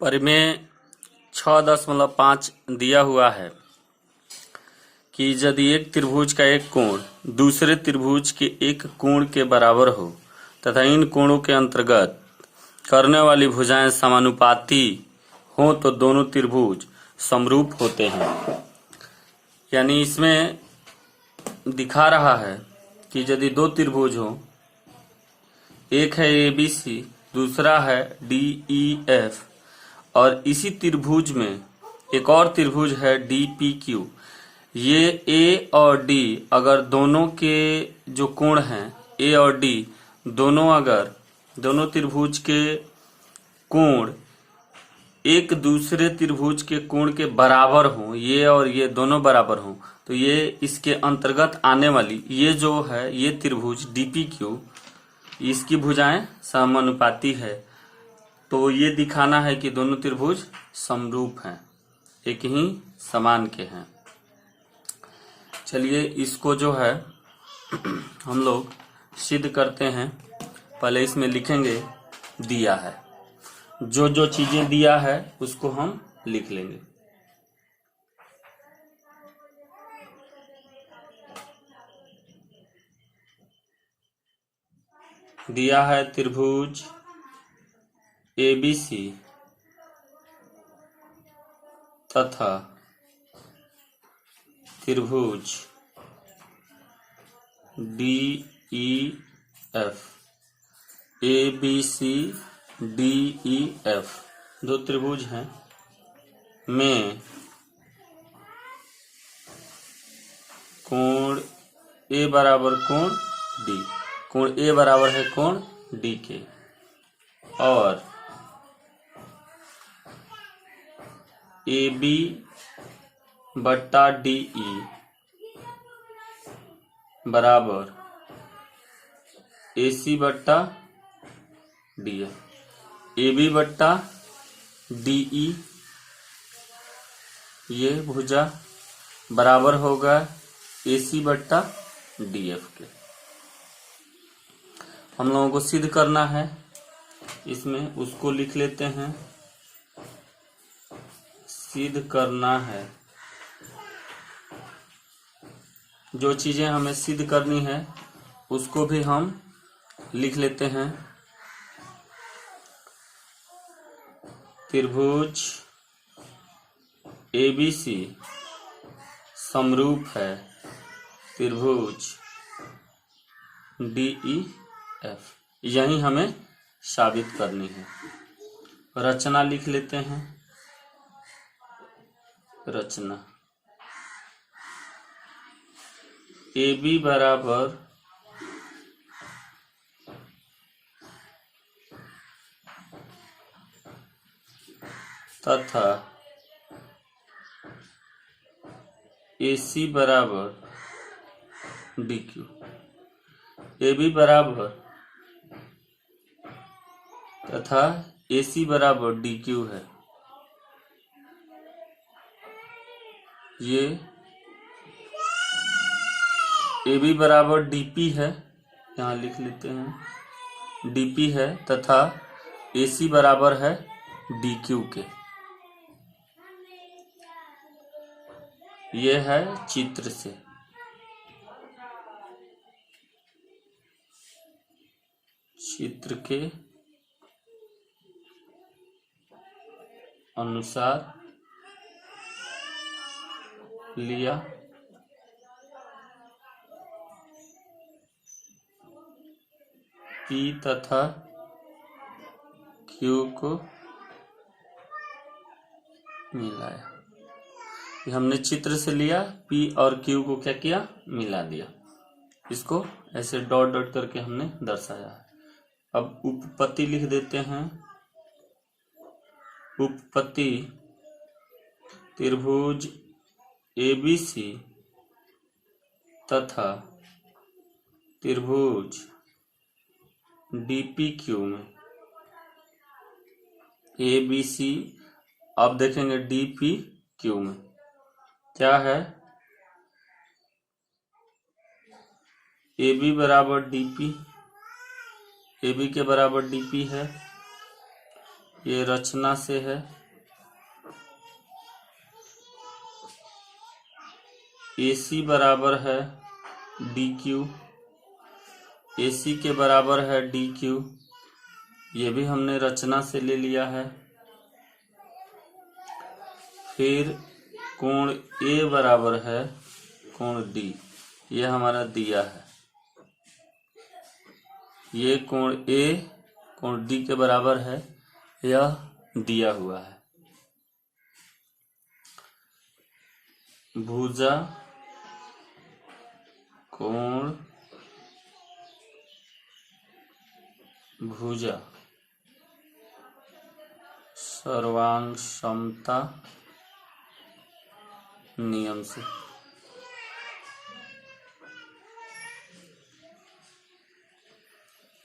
परिमेय 6.5 दिया हुआ है कि यदि एक त्रिभुज का एक कोण दूसरे त्रिभुज के एक कोण के बराबर हो तथा इन कोणों के अंतर्गत करने वाली भुजाएं समानुपाती हो तो दोनों त्रिभुज समरूप होते हैं। यानी इसमें दिखा रहा है कि यदि दो त्रिभुज हो, एक है ABC, दूसरा है DEF और इसी त्रिभुज में एक और त्रिभुज है DPQ। ये A और D अगर दोनों के जो कोण हैं A और D दोनों त्रिभुज के कोण एक दूसरे त्रिभुज के कोण के बराबर हों, ये और ये दोनों बराबर हों, तो ये इसके अंतर्गत आने वाली ये जो है ये त्रिभुज DPQ, इसकी भुजाएं समानुपाती है। तो ये दिखाना है कि दोनों त्रिभुज समरूप हैं, एक ही समान के हैं। चलिए इसको जो है हम लोग सिद्ध करते हैं। पहले इसमें लिखेंगे दिया है, जो जो चीजें दिया है उसको हम लिख लेंगे। दिया है त्रिभुज ABC तथा त्रिभुज DEF। ABC DEF दो त्रिभुज हैं में कोण A बराबर कोण D, कोण A बराबर है कोण D के, और AB बट्टा DE बराबर AC बट्टा DF। AB बट्टा DE ये भुजा बराबर होगा AC बट्टा DF के। हम लोगों को सिद्ध करना है, इसमें उसको लिख लेते हैं। सिद्ध करना है, जो चीजें हमें सिद्ध करनी है उसको भी हम लिख लेते हैं। त्रिभुज ABC समरूप है त्रिभुज DEF, यही हमें साबित करनी है। रचना लिख लेते हैं। रचना AB बराबर तथा AC बराबर DQ। AB बराबर तथा AC बराबर DQ है। ये AB बराबर DP है, यहाँ लिख लेते हैं DP है, तथा AC बराबर है DQ के। ये है चित्र से। चित्र के अनुसार लिया P तथा Q को मिलाया। ये हमने चित्र से लिया, P और Q को क्या किया, मिला दिया। इसको ऐसे डॉट डॉट करके हमने दर्शाया है। अब उपपत्ति लिख देते हैं। उपपत्ति त्रिभुज ABC तथा त्रिभुज DPQ में ABC, अब देखेंगे DPQ में क्या है। AB बराबर DP, AB के बराबर DP है, ये रचना से है। AC बराबर है DQ, AC के बराबर है DQ, ये भी हमने रचना से ले लिया है। फिर कोण A बराबर है कोण D, ये हमारा दिया है। ये कोण A कोण D के बराबर है, यह दिया हुआ है। भुजा कोण भुजा सर्वांग समता नियम से।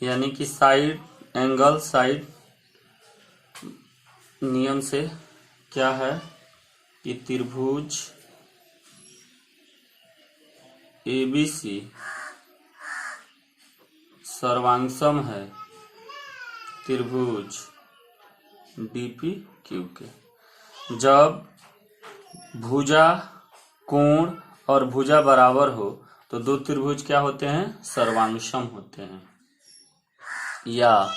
यानी कि साइड एंगल साइड नियम से क्या है कि त्रिभुज ABC सर्वांगसम है त्रिभुज DPQ के। जब भुजा कोण और भुजा बराबर हो तो दो त्रिभुज क्या होते हैं, सर्वांगसम होते हैं। या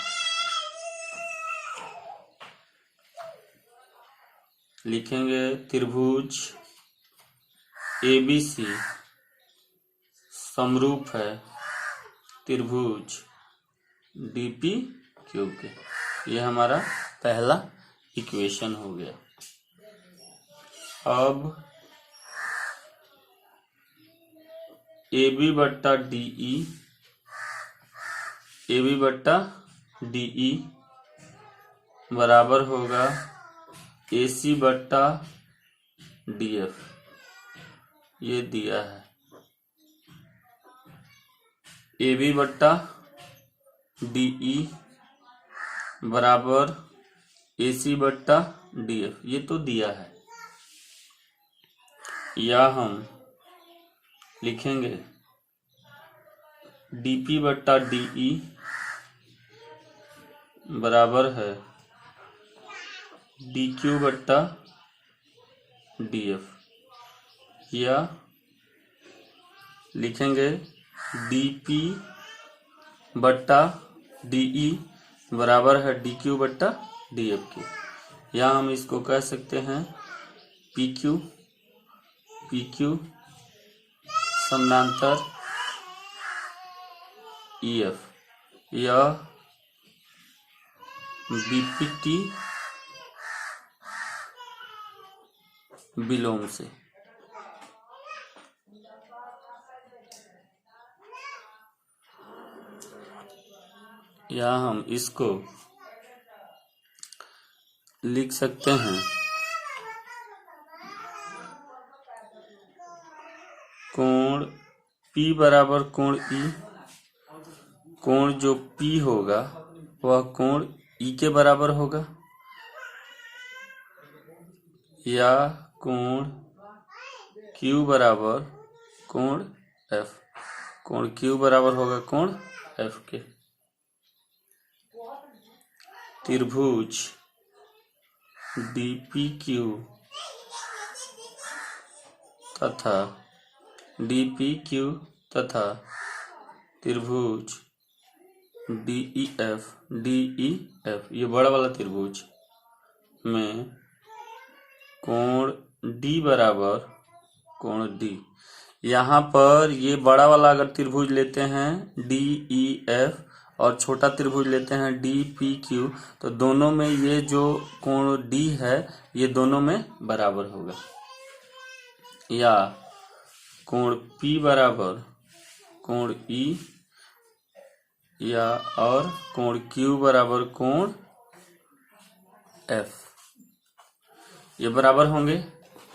लिखेंगे त्रिभुज ABC समरूप है त्रिभुज DPQ के। यह हमारा पहला इक्वेशन हो गया। अब AB बट्टा DE बराबर होगा AC बट्टा DF, ये दिया है। AB बट्टा DE बराबर AC बट्टा DF, ये तो दिया है। या हम लिखेंगे DP बट्टा DE बराबर है DQ बट्टा DF, या लिखेंगे DP बट्टा DE बराबर है DQ बट्टा DF के। या हम इसको कह सकते हैं PQ समानांतर EF, या BPT विलोम से। या हम इसको लिख सकते हैं कोण P बराबर कोण E, कोण जो P होगा वह कोण E के बराबर होगा। या कोण Q बराबर कोण F, कोण Q बराबर होगा कोण F के। त्रिभुज DPQ तथा त्रिभुज DEF ये बड़ा वाला त्रिभुज में कोण D बराबर कोण D। यहाँ पर ये बड़ा वाला अगर त्रिभुज लेते हैं DEF और छोटा त्रिभुज लेते हैं DPQ, तो दोनों में ये जो कोण D है ये दोनों में बराबर होगा। या कोण P बराबर कोण E, या और कोण Q बराबर कोण F, ये बराबर होंगे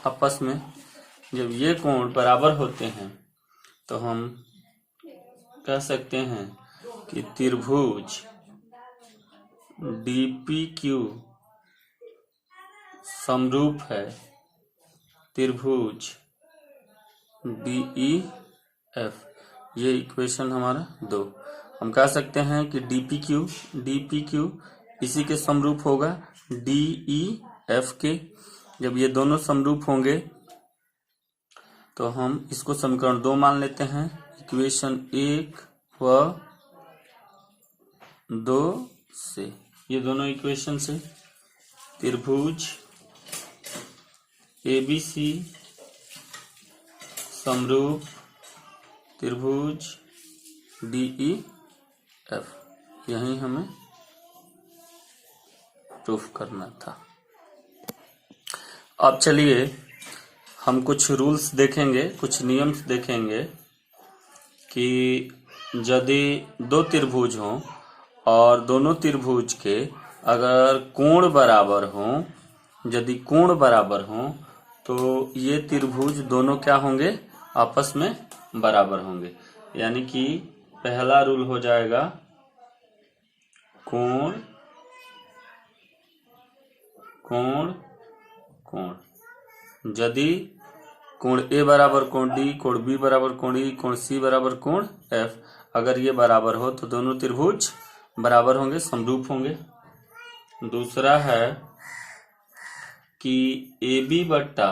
आपस में। जब ये कोण बराबर होते हैं तो हम कह सकते हैं कि त्रिभुज DPQ समरूप है त्रिभुज DEF। ये इक्वेशन हमारा 2। हम कह सकते हैं कि DPQ इसी के समरूप होगा डी ई एफ के। जब ये दोनों समरूप होंगे तो हम इसको समीकरण 2 मान लेते हैं। इक्वेशन 1 व 2 से ये दोनों इक्वेशन से त्रिभुज ABC समरूप त्रिभुज DEF, यही हमें प्रूफ करना था। अब चलिए हम कुछ रूल्स देखेंगे, कुछ नियम देखेंगे कि यदि दो त्रिभुज हों और दोनों त्रिभुज के अगर कोण बराबर हों, यदि कोण बराबर हों तो ये त्रिभुज दोनों क्या होंगे, आपस में बराबर होंगे। यानी कि पहला रूल हो जाएगा कोण कोण कोण। यदि कोण ए बराबर कोण डी, कोण बी बराबर कोण ई, कोण सी बराबर कोण एफ, अगर ये बराबर हो तो दोनों त्रिभुज बराबर होंगे, समरूप होंगे। दूसरा है कि AB बट्टा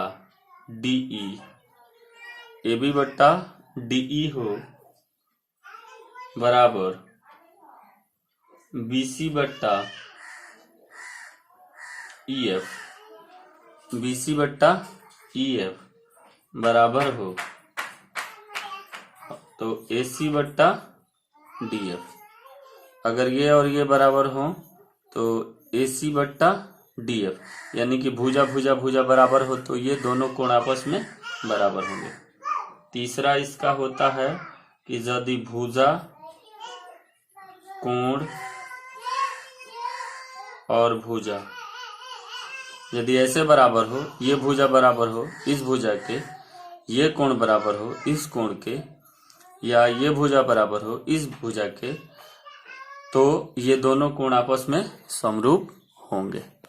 DE हो बराबर BC बट्टा EF बराबर हो तो AC बट्टा DF। अगर ये और ये बराबर हो तो AC बट्टा DF, यानी कि भुजा भुजा भुजा बराबर हो तो ये दोनों कोण आपस में बराबर होंगे। तीसरा इसका होता है कि यदि भुजा, कोण और भुजा यदि ऐसे बराबर हो, ये भुजा बराबर हो इस भुजा के, ये कोण बराबर हो इस कोण के, या ये भुजा बराबर हो इस भुजा के, तो ये दोनों कोण आपस में समरूप होंगे।